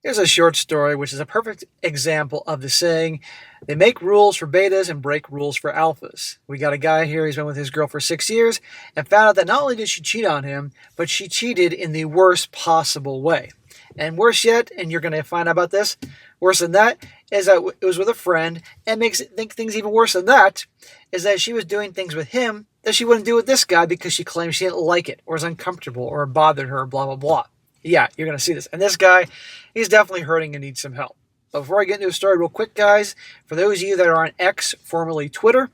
Here's a short story which is a perfect example of the saying, they make rules for betas and break rules for alphas. We got a guy here, he's been with his girl for 6 years, and found out that not only did she cheat on him, but she cheated in the worst possible way. And worse yet, and you're going to find out about this, worse than that, is that it was with a friend, and makes it think things even worse than that, is that she was doing things with him that she wouldn't do with this guy because she claimed she didn't like it, or was uncomfortable, or it bothered her, blah, blah, blah. Yeah, you're going to see this. And this guy, he's definitely hurting and needs some help. But before I get into the story real quick, guys, for those of you that are on X, formerly Twitter,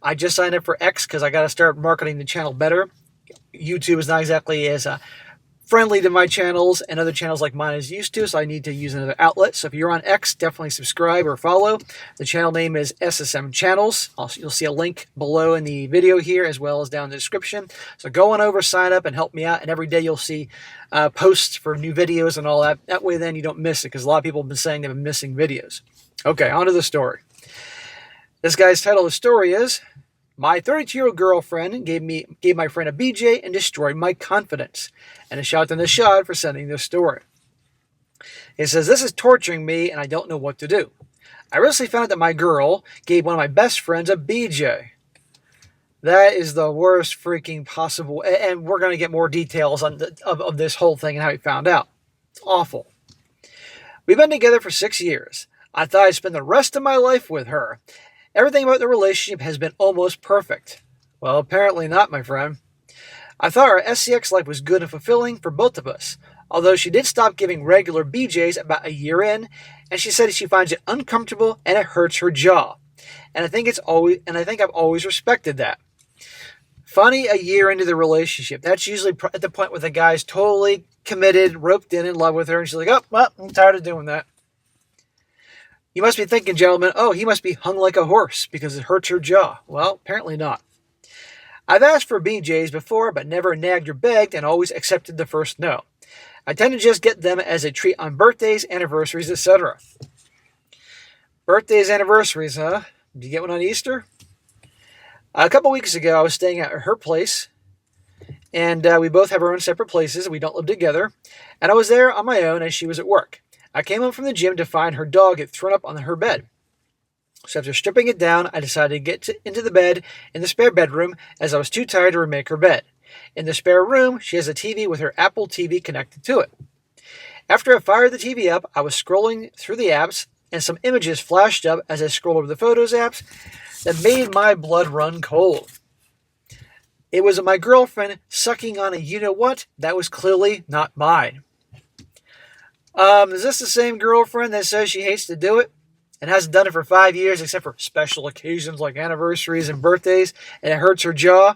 I just signed up for X because I got to start marketing the channel better. YouTube is not exactly as friendly to my channels and other channels like mine is used to, so I need to use another outlet. So if you're on X, definitely subscribe or follow. The channel name is SSM Channels. Also, you'll see a link below in the video here as well as down in the description. So go on over, sign up, and help me out. And every day you'll see posts for new videos and all that. That way then you don't miss it, because a lot of people have been saying they've been missing videos. Okay, on to the story. This guy's title of the story is, my 32-year-old girlfriend gave my friend a BJ and destroyed my confidence. And a shout out to Nishad for sending this story. He says, this is torturing me and I don't know what to do. I recently found out that my girl gave one of my best friends a BJ. That is the worst freaking possible. And we're going to get more details on of this whole thing and how he found out. It's awful. We've been together for 6 years. I thought I'd spend the rest of my life with her. Everything about the relationship has been almost perfect. Well, apparently not, my friend. I thought our SCX life was good and fulfilling for both of us, although she did stop giving regular BJs about a year in, and she said she finds it uncomfortable and it hurts her jaw. And I think I've always respected that. Funny, a year into the relationship. That's usually at the point where the guy's totally committed, roped in love with her, and she's like, oh, well, I'm tired of doing that. You must be thinking, gentlemen, oh, he must be hung like a horse because it hurts her jaw. Well, apparently not. I've asked for BJs before, but never nagged or begged, and always accepted the first no. I tend to just get them as a treat on birthdays, anniversaries, etc. Birthdays, anniversaries, huh? Did you get one on Easter? A couple weeks ago, I was staying at her place, and we both have our own separate places. We don't live together. And I was there on my own as she was at work. I came home from the gym to find her dog had thrown up on her bed. So after stripping it down, I decided to get into the bed in the spare bedroom as I was too tired to remake her bed. In the spare room, she has a TV with her Apple TV connected to it. After I fired the TV up, I was scrolling through the apps, and some images flashed up as I scrolled over the Photos apps that made my blood run cold. It was my girlfriend sucking on a you-know-what that was clearly not mine. Is this the same girlfriend that says she hates to do it and hasn't done it for 5 years except for special occasions like anniversaries and birthdays, and it hurts her jaw?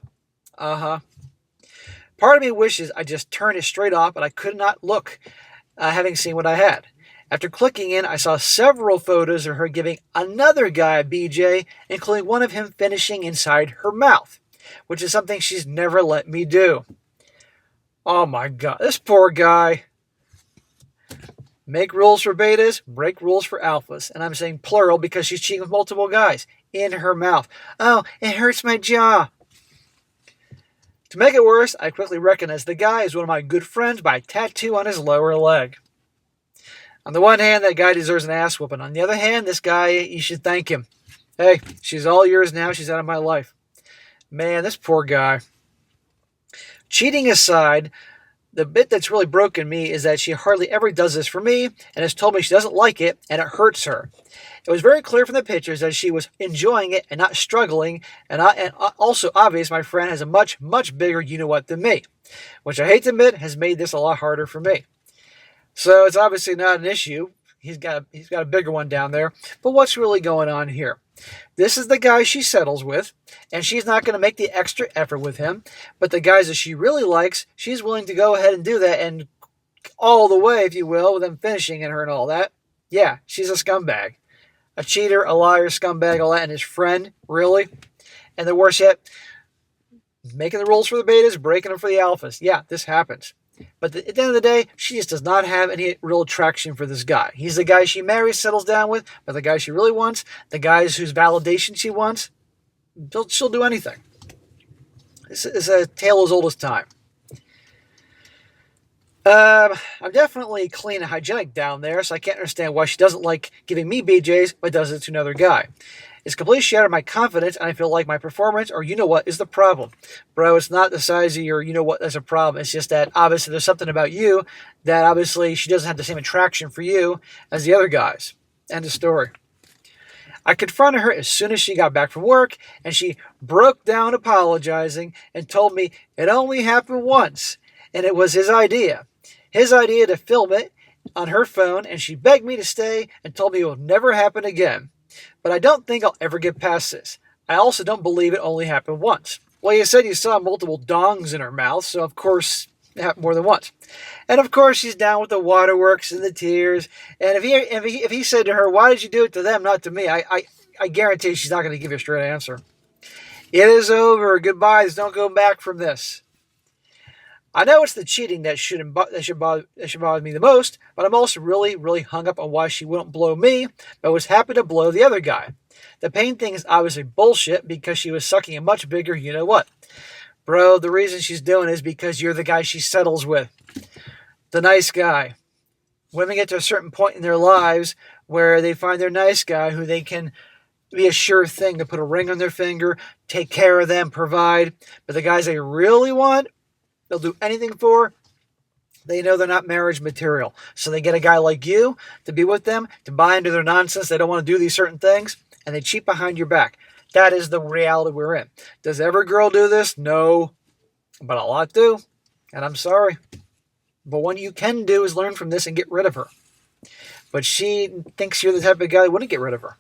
Uh-huh. Part of me wishes I just turned it straight off, but I could not look, having seen what I had. After clicking in, I saw several photos of her giving another guy a BJ, including one of him finishing inside her mouth, which is something she's never let me do. Oh my God, this poor guy. Make rules for betas, break rules for alphas. And I'm saying plural because she's cheating with multiple guys in her mouth. Oh, it hurts my jaw. To make it worse, I quickly recognized the guy as one of my good friends by a tattoo on his lower leg. On the one hand, that guy deserves an ass whooping. On the other hand, this guy, you should thank him. Hey, she's all yours now. She's out of my life. Man, this poor guy. Cheating aside, the bit that's really broken me is that she hardly ever does this for me and has told me she doesn't like it and it hurts her. It was very clear from the pictures that she was enjoying it and not struggling, and also obvious my friend has a much, much bigger you-know-what than me, which I hate to admit has made this a lot harder for me. So it's obviously not an issue. He's got a bigger one down there. But what's really going on here? This is the guy she settles with, and she's not going to make the extra effort with him. But the guys that she really likes, she's willing to go ahead and do that, and all the way, if you will, with them finishing in her and all that. Yeah, she's a scumbag. A cheater, a liar, scumbag, all that, and his friend, really? And the worst yet, making the rules for the betas, breaking them for the alphas. Yeah, this happens. But at the end of the day, she just does not have any real attraction for this guy. He's the guy she marries, settles down with, but the guy she really wants, the guys whose validation she wants, she'll do anything. It's a tale as old as time. I'm definitely clean and hygienic down there, so I can't understand why she doesn't like giving me BJ's, but does it to another guy. It's completely shattered my confidence, and I feel like my performance, or you know what, is the problem. Bro, it's not the size of your you know what that's a problem. It's just that obviously there's something about you that obviously she doesn't have the same attraction for you as the other guys. End of story. I confronted her as soon as she got back from work, and she broke down apologizing and told me it only happened once, and it was his idea. His idea to film it on her phone, and she begged me to stay and told me it will never happen again. But I don't think I'll ever get past this. I also don't believe it only happened once. Well, you said you saw multiple dongs in her mouth, so of course it happened more than once. And of course she's down with the waterworks and the tears. And if he said to her, "Why did you do it to them, not to me?" I guarantee she's not going to give you a straight answer. It is over. Goodbye. There's no going back from this. I know it's the cheating that should bother me the most, but I'm also really hung up on why she wouldn't blow me, but was happy to blow the other guy. The pain thing is obviously bullshit because she was sucking a much bigger you know what. Bro, the reason she's doing it is because you're the guy she settles with. The nice guy. Women get to a certain point in their lives where they find their nice guy who they can be a sure thing to put a ring on their finger, take care of them, provide. But the guys they really want, they'll do anything for. They know they're not marriage material. So they get a guy like you to be with them, to buy into their nonsense. They don't want to do these certain things, and they cheat behind your back. That is the reality we're in. Does every girl do this? No. But a lot do. And I'm sorry. But what you can do is learn from this and get rid of her. But she thinks you're the type of guy that wouldn't get rid of her.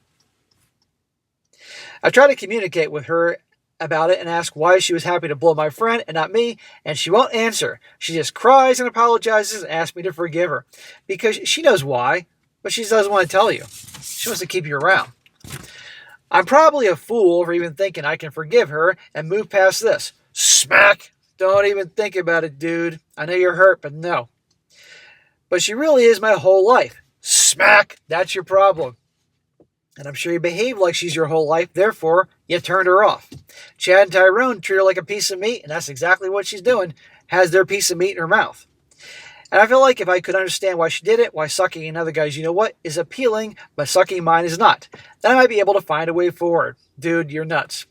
I tried to communicate with her about it and ask why she was happy to blow my friend and not me, and she won't answer. She just cries and apologizes and asks me to forgive her. Because she knows why, but she doesn't want to tell you. She wants to keep you around. I'm probably a fool for even thinking I can forgive her and move past this. Smack! Don't even think about it, dude. I know you're hurt, but no. But she really is my whole life. Smack! That's your problem. And I'm sure you behave like she's your whole life, therefore, you turned her off. Chad and Tyrone treat her like a piece of meat, and that's exactly what she's doing, has their piece of meat in her mouth. And I feel like if I could understand why she did it, why sucking another guy's you know what is appealing, but sucking mine is not, then I might be able to find a way forward. Dude, you're nuts.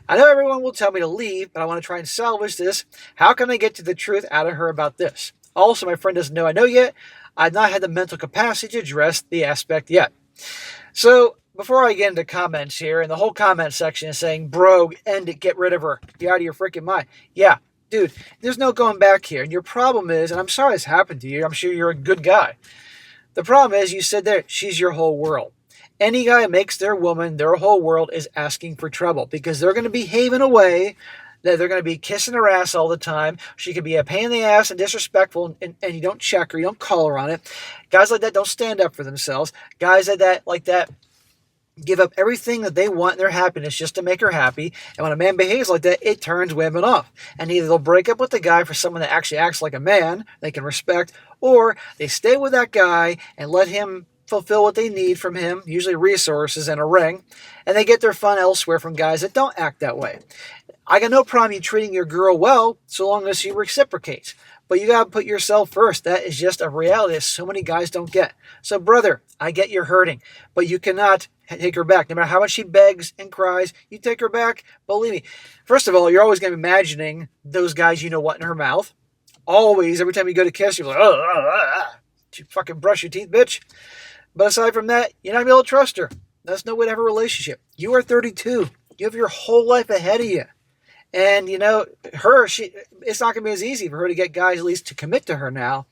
I know everyone will tell me to leave, but I want to try and salvage this. How can I get to the truth out of her about this? Also, my friend doesn't know I know yet. I've not had the mental capacity to address the aspect yet. So, before I get into comments here, and the whole comment section is saying, bro, end it, get rid of her. Be out of your freaking mind. Yeah, dude, there's no going back here. And your problem is, and I'm sorry this happened to you, I'm sure you're a good guy. The problem is, you said there, she's your whole world. Any guy who makes their woman their whole world is asking for trouble because they're going to behave in a way that they're going to be kissing her ass all the time. She could be a pain in the ass and disrespectful, and you don't check her, you don't call her on it. Guys like that don't stand up for themselves. Guys like that give up everything that they want in their happiness just to make her happy. And when a man behaves like that, it turns women off. And either they'll break up with the guy for someone that actually acts like a man they can respect, or they stay with that guy and let him fulfill what they need from him, usually resources and a ring, and they get their fun elsewhere from guys that don't act that way. I got no problem you treating your girl well so long as she reciprocates. But you got to put yourself first. That is just a reality that so many guys don't get. So, brother, I get you're hurting, but you cannot take her back. No matter how much she begs and cries, you take her back, believe me. First of all, you're always going to be imagining those guys you know what in her mouth. Always, every time you go to kiss, you're like, you fucking brush your teeth, bitch. But aside from that, you're not going to be able to trust her. That's no way to have a relationship. You are 32. You have your whole life ahead of you. And, you know, it's not going to be as easy for her to get guys at least to commit to her now.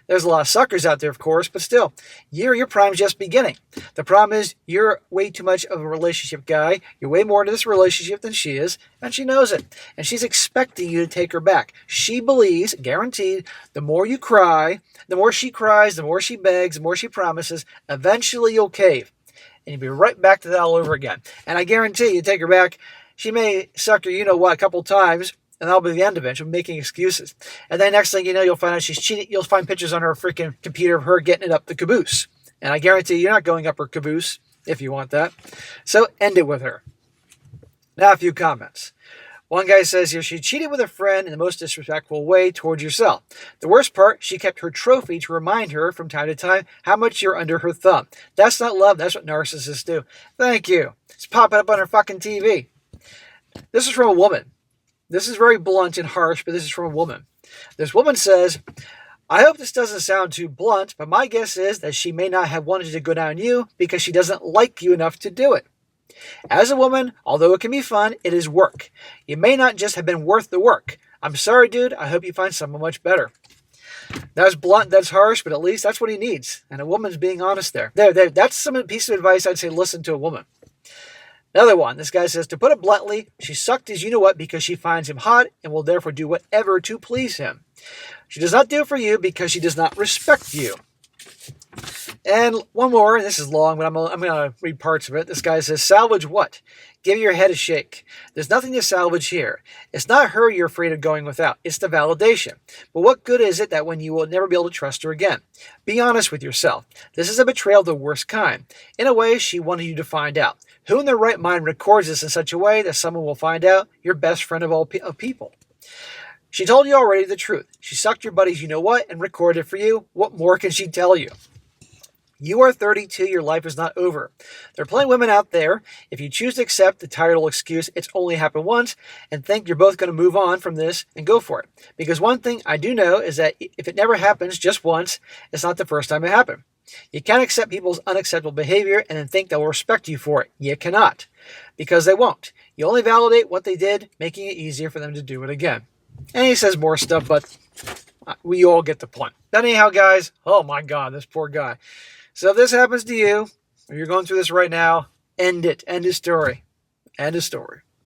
There's a lot of suckers out there, of course, but still, your prime's just beginning. The problem is you're way too much of a relationship guy. You're way more into this relationship than she is, and she knows it. And she's expecting you to take her back. She believes, guaranteed, the more you cry, the more she cries, the more she begs, the more she promises, eventually you'll cave. And you'll be right back to that all over again. And I guarantee you take her back, she may suck her you-know-what a couple times, and that'll be the end of it. She'll be making excuses. And then next thing you know, you'll find out she's cheating. You'll find pictures on her freaking computer of her getting it up the caboose. And I guarantee you're not going up her caboose if you want that. So end it with her. Now a few comments. One guy says here, she cheated with a friend in the most disrespectful way towards yourself. The worst part, she kept her trophy to remind her from time to time how much you're under her thumb. That's not love. That's what narcissists do. Thank you. It's popping up on her fucking TV. This is from a woman. This is very blunt and harsh, but this is from a woman. This woman says, I hope this doesn't sound too blunt, but my guess is that she may not have wanted to go down you because she doesn't like you enough to do it. As a woman, although it can be fun, it is work. You may not just have been worth the work. I'm sorry, dude. I hope you find someone much better. That's blunt, that's harsh, but at least that's what he needs. And a woman's being honest there. That's some piece of advice I'd say listen to a woman. Another one, this guy says, to put it bluntly, she sucked his you-know-what because she finds him hot and will therefore do whatever to please him. She does not do it for you because she does not respect you. And one more, and this is long, but I'm going to read parts of it. This guy says, salvage what? Give your head a shake. There's nothing to salvage here. It's not her you're afraid of going without. It's the validation. But what good is it that when you will never be able to trust her again? Be honest with yourself. This is a betrayal of the worst kind. In a way, she wanted you to find out. Who in their right mind records this in such a way that someone will find out? Your best friend of all people. She told you already the truth. She sucked your buddies you-know-what and recorded it for you. What more can she tell you? You are 32, your life is not over. There are plenty of women out there. If you choose to accept the tired old excuse, it's only happened once, and think you're both going to move on from this and go for it. Because one thing I do know is that if it never happens just once, it's not the first time it happened. You can't accept people's unacceptable behavior and then think they'll respect you for it. You cannot. Because they won't. You only validate what they did, making it easier for them to do it again. And he says more stuff, but we all get the point. But anyhow, guys, oh my God, this poor guy. So if this happens to you, or you're going through this right now, end it. End the story. End the story.